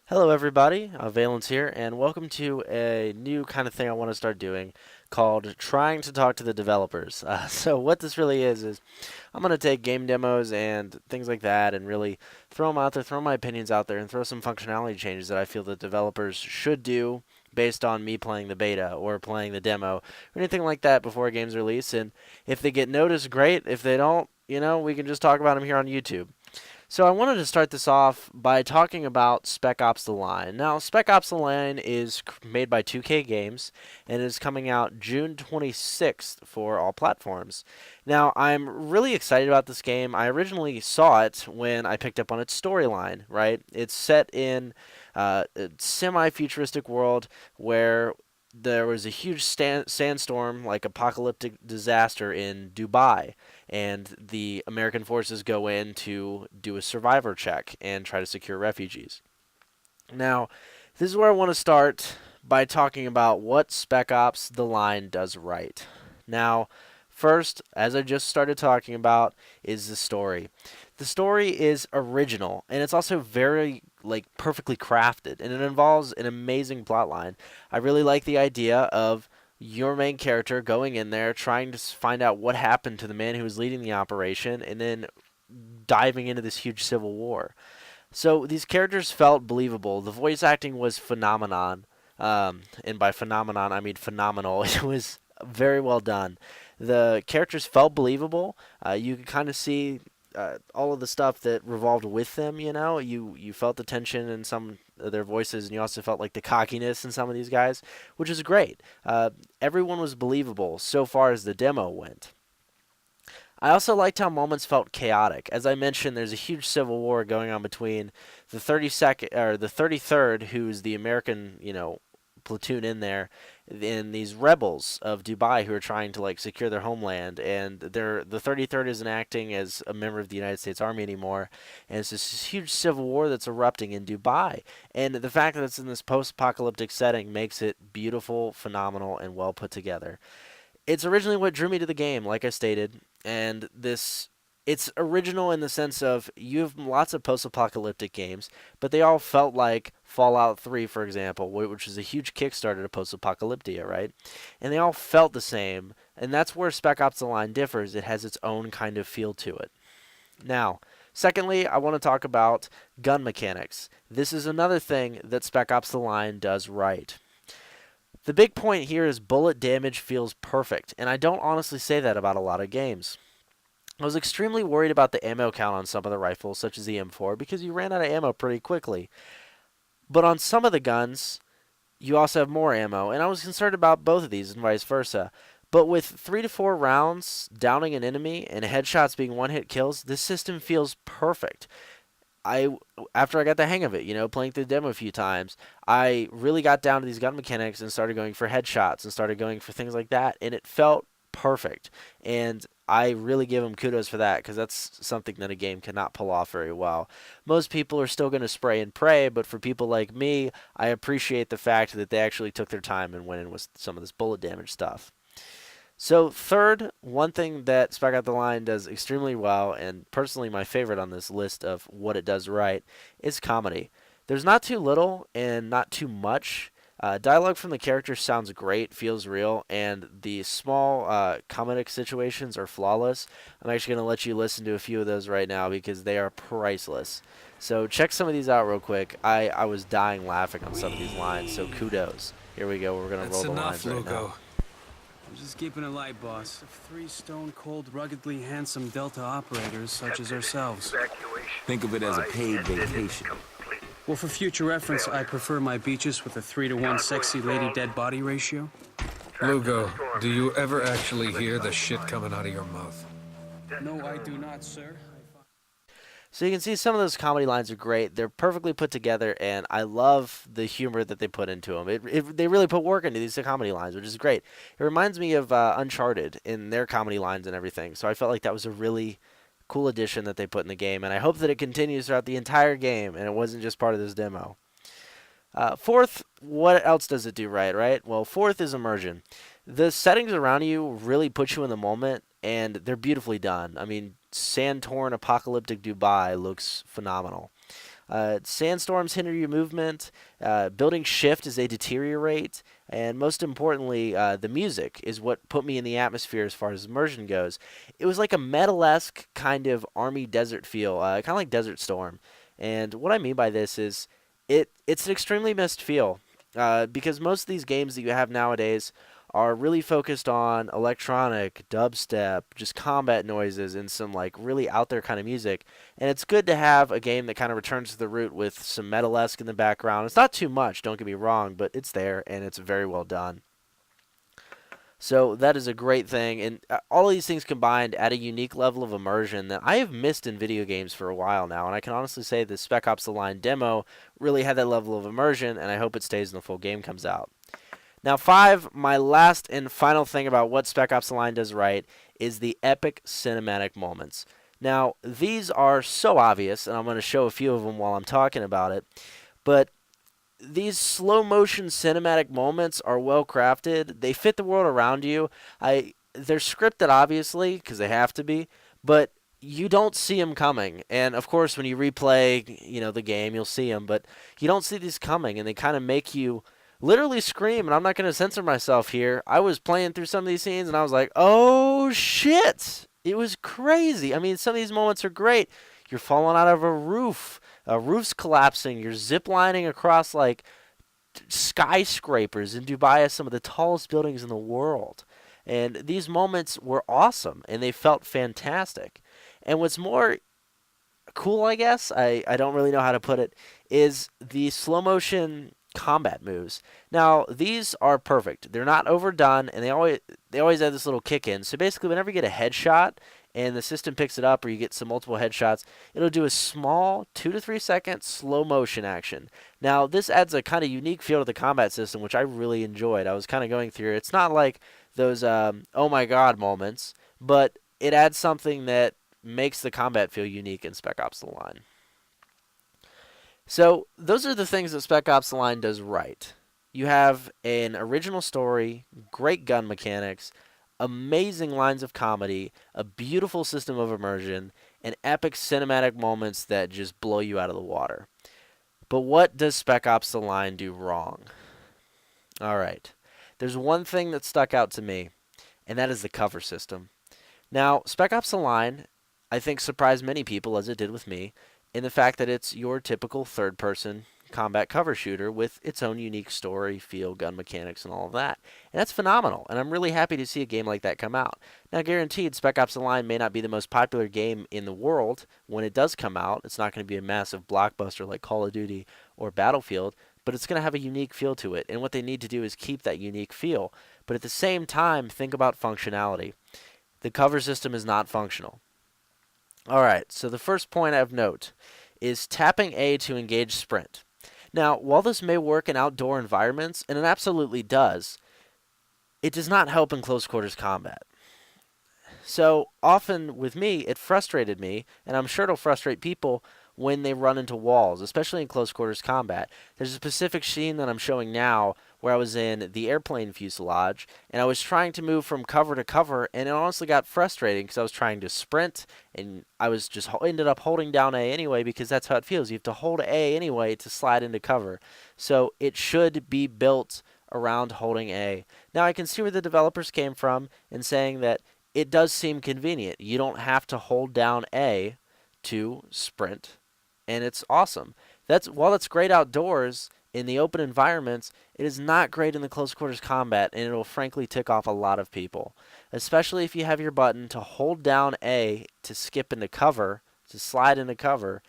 Hello, everybody. Valence here, and welcome to a new kind of thing I want to start doing called trying to talk to the developers. So, what this really is I'm going to take game demos and things like that and really throw them out there, throw my opinions out there, and throw some functionality changes that I feel that developers should do based on me playing the beta or playing the demo or anything like that before a game's release. And if they get noticed, great. If they don't, we can just talk about them here on YouTube. So I wanted to start this off by talking about Spec Ops: The Line. Now, Spec Ops: The Line is made by 2K Games and is coming out June 26th for all platforms. Now, I'm really excited about this game. I originally saw it when I picked up on its storyline, right? It's set in a semi-futuristic world where there was a huge sandstorm, like apocalyptic disaster in Dubai, and the American forces go in to do a survivor check and try to secure refugees. Now, this is where I want to start by talking about what Spec Ops: The Line does right. Now, first, as I just started talking about, is the story. The story is original, and it's also very perfectly crafted, and it involves an amazing plotline. I really like the idea of your main character going in there trying to find out what happened to the man who was leading the operation and then diving into this huge civil war. So these characters felt believable. The voice acting was phenomenon. And by phenomenon, I mean phenomenal. It was very well done. The characters felt believable. You could kind of see all of the stuff that revolved with them. You felt the tension in some of their voices, and you also felt like the cockiness in some of these guys, which is great. Everyone was believable so far as the demo went. I also liked how moments felt chaotic. As I mentioned, there's a huge civil war going on between the 32nd or the 33rd, who's the American, platoon in there, and these rebels of Dubai who are trying to secure their homeland, and the 33rd isn't acting as a member of the United States Army anymore, and it's this huge civil war that's erupting in Dubai. And the fact that it's in this post-apocalyptic setting makes it beautiful, phenomenal, and well put together. It's originally what drew me to the game, like I stated, and it's original in the sense of you have lots of post-apocalyptic games, but they all felt like Fallout 3, for example, which is a huge Kickstarter to post-apocalyptia, right? And they all felt the same, and that's where Spec Ops: The Line differs. It has its own kind of feel to it. Now, secondly, I want to talk about gun mechanics. This is another thing that Spec Ops: The Line does right. The big point here is bullet damage feels perfect, and I don't honestly say that about a lot of games. I was extremely worried about the ammo count on some of the rifles, such as the M4, because you ran out of ammo pretty quickly. But on some of the guns, you also have more ammo, and I was concerned about both of these and vice versa. But with 3 to 4 rounds downing an enemy and headshots being one-hit kills, this system feels perfect. I After I got the hang of it, playing through the demo a few times, I really got down to these gun mechanics and started going for headshots and started going for things like that, and it felt perfect. And I really give them kudos for that because that's something that a game cannot pull off very well. Most people are still going to spray and pray, but for people like me, I appreciate the fact that they actually took their time and went in with some of this bullet damage stuff. So third, one thing that Spec Out the Line does extremely well, and personally my favorite on this list of what it does right, is comedy. There's not too little and not too much. Dialogue from the characters sounds great, feels real, and the small comedic situations are flawless. I'm actually going to let you listen to a few of those right now because they are priceless. So check some of these out real quick. I was dying laughing on some of these lines, so kudos. Here we go. We're going to roll That's the enough, lines right Lugo. now. I'm just keeping it light, boss. Of 3 stone-cold, ruggedly handsome Delta operators such as ourselves. Think of it as a paid vacation. Well, for future reference, I prefer my beaches with a 3-to-1 sexy lady dead body ratio. Lugo, do you ever actually hear the shit coming out of your mouth? No, I do not, sir. So you can see some of those comedy lines are great. They're perfectly put together, and I love the humor that they put into them. They really put work into these comedy lines, which is great. It reminds me of Uncharted in their comedy lines and everything. So I felt like that was a really cool addition that they put in the game, and I hope that it continues throughout the entire game, and it wasn't just part of this demo. Fourth, what else does it do right? Well, fourth is immersion. The settings around you really put you in the moment, and they're beautifully done. I mean, sand-torn apocalyptic Dubai looks phenomenal. Sandstorms hinder your movement. Building shift as they deteriorate. And most importantly, the music is what put me in the atmosphere as far as immersion goes. It was like a metal-esque kind of army desert feel, kind of like Desert Storm. And what I mean by this is it's an extremely missed feel because most of these games that you have nowadays are really focused on electronic, dubstep, just combat noises, and some like really out there kind of music. And it's good to have a game that kind of returns to the root with some metal-esque in the background. It's not too much, don't get me wrong, but it's there and it's very well done. So that is a great thing, and all of these things combined add a unique level of immersion that I have missed in video games for a while now, and I can honestly say the Spec Ops: The Line demo really had that level of immersion, and I hope it stays when the full game comes out. Now, 5, my last and final thing about what Spec Ops: The Line does right is the epic cinematic moments. Now, these are so obvious, and I'm going to show a few of them while I'm talking about it, but these slow motion cinematic moments are well crafted. They fit the world around you. They're scripted obviously because they have to be, but you don't see them coming. And of course, when you replay, the game, you'll see them, but you don't see these coming, and they kind of make you literally scream. And I'm not going to censor myself here. I was playing through some of these scenes, and I was like, "Oh shit!" It was crazy. I mean, some of these moments are great. You're falling out of a roof. Roof's collapsing. You're ziplining across like skyscrapers in Dubai, some of the tallest buildings in the world. And these moments were awesome, and they felt fantastic. And what's more cool, I guess, I don't really know how to put it, is the slow motion combat moves. Now, these are perfect. They're not overdone, and they always have this little kick in. So basically, whenever you get a headshot and the system picks it up, or you get some multiple headshots, it'll do a small 2 to 3 second slow motion action. Now, this adds a kind of unique feel to the combat system, which I really enjoyed. I was kind of going through it. It's not like those oh my god moments, but it adds something that makes the combat feel unique in Spec Ops: The Line. So those are the things that Spec Ops: The Line does right. You have an original story, great gun mechanics, amazing lines of comedy, a beautiful system of immersion, and epic cinematic moments that just blow you out of the water. But what does Spec Ops: The Line do wrong? Alright, there's one thing that stuck out to me, and that is the cover system. Now, Spec Ops: The Line, I think, surprised many people, as it did with me, in the fact that it's your typical third-person combat cover shooter with its own unique story, feel, gun mechanics, and all of that. And that's phenomenal, and I'm really happy to see a game like that come out. Now, guaranteed, Spec Ops: The Line may not be the most popular game in the world when it does come out. It's not going to be a massive blockbuster like Call of Duty or Battlefield, but it's going to have a unique feel to it, and what they need to do is keep that unique feel. But at the same time, think about functionality. The cover system is not functional. Alright, so the first point of note is tapping A to engage sprint. Now, while this may work in outdoor environments, and it absolutely does, it does not help in close quarters combat. So often with me, it frustrated me, and I'm sure it'll frustrate people when they run into walls, especially in close quarters combat. There's a specific scene that I'm showing now where I was in the airplane fuselage, and I was trying to move from cover to cover, and it honestly got frustrating because I was trying to sprint, and I was just ended up holding down A anyway because that's how it feels. You have to hold A anyway to slide into cover. So it should be built around holding A. Now I can see where the developers came from in saying that it does seem convenient. You don't have to hold down A to sprint, and it's awesome. While it's great outdoors in the open environments, it is not great in the close quarters combat, and it'll frankly tick off a lot of people, especially if you have your button to hold down A to skip into cover, to slide into cover.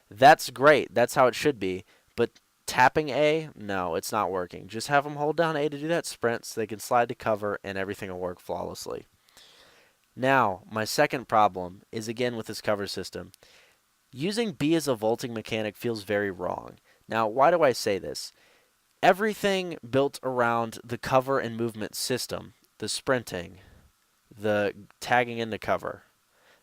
That's great. That's how it should be. But tapping A, no, it's not working. Just have them hold down A to do that sprint so they can slide to cover, and everything will work flawlessly. Now, my second problem is again with this cover system. Using B as a vaulting mechanic feels very wrong. Now, why do I say this? Everything built around the cover and movement system, the sprinting, the tagging into cover,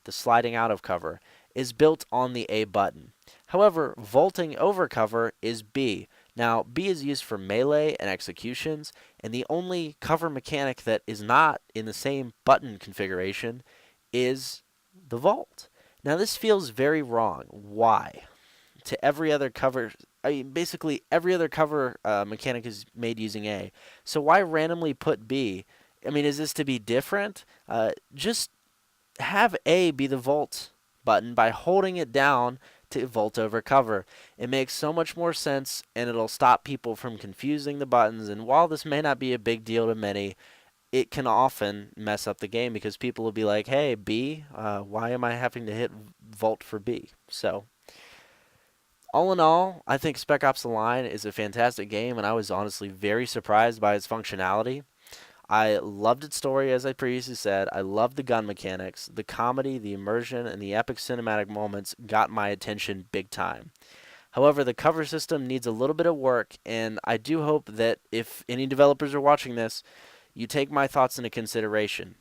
the sliding out of cover, is built on the A button. However, vaulting over cover is B. Now, B is used for melee and executions, and the only cover mechanic that is not in the same button configuration is the vault. Now, this feels very wrong. Why? to every other cover. I mean, basically every other cover mechanic is made using A. So why randomly put B? I mean, is this to be different? Just have A be the vault button by holding it down to vault over cover. It makes so much more sense, and it'll stop people from confusing the buttons. And while this may not be a big deal to many, it can often mess up the game because people will be like, hey, B, why am I having to hit vault for B? So all in all, I think Spec Ops: The Line is a fantastic game, and I was honestly very surprised by its functionality. I loved its story, as I previously said. I loved the gun mechanics. The comedy, the immersion, and the epic cinematic moments got my attention big time. However, the cover system needs a little bit of work, and I do hope that if any developers are watching this, you take my thoughts into consideration.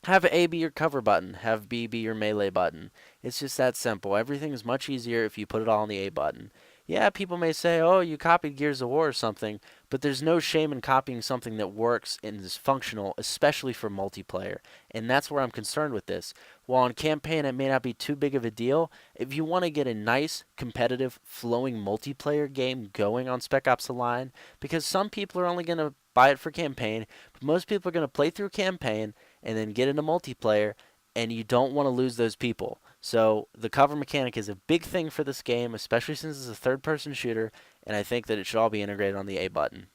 Have A be your cover button, have B be your melee button. It's just that simple. Everything is much easier if you put it all on the A button. Yeah, people may say, oh, you copied Gears of War or something, but there's no shame in copying something that works and is functional, especially for multiplayer. And that's where I'm concerned with this. While on campaign it may not be too big of a deal, if you want to get a nice, competitive, flowing multiplayer game going on Spec Ops: The Line, because some people are only going to buy it for campaign, but most people are going to play through campaign and then get into multiplayer, and you don't want to lose those people. So the cover mechanic is a big thing for this game, especially since it's a third-person shooter, and I think that it should all be integrated on the A button.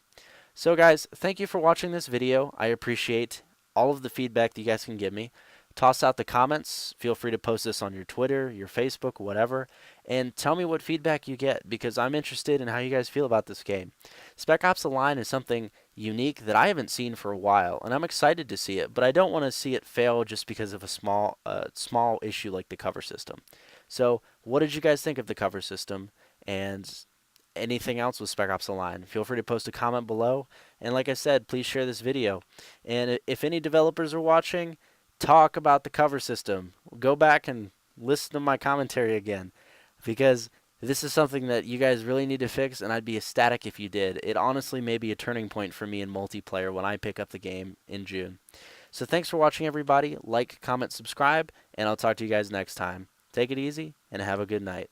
So guys, thank you for watching this video. I appreciate all of the feedback that you guys can give me. Toss out the comments. Feel free to post this on your Twitter, your Facebook, whatever, and tell me what feedback you get because I'm interested in how you guys feel about this game. Spec Ops: The Line is something unique that I haven't seen for a while, and I'm excited to see it, but I don't want to see it fail just because of a small issue like the cover system. So, what did you guys think of the cover system and anything else with Spec Ops: The Line? Feel free to post a comment below, and like I said, please share this video. And if any developers are watching, talk about the cover system. Go back and listen to my commentary again because this is something that you guys really need to fix, and I'd be ecstatic if you did. It honestly may be a turning point for me in multiplayer when I pick up the game in June. So thanks for watching, everybody. Like, comment, subscribe, and I'll talk to you guys next time. Take it easy, and have a good night.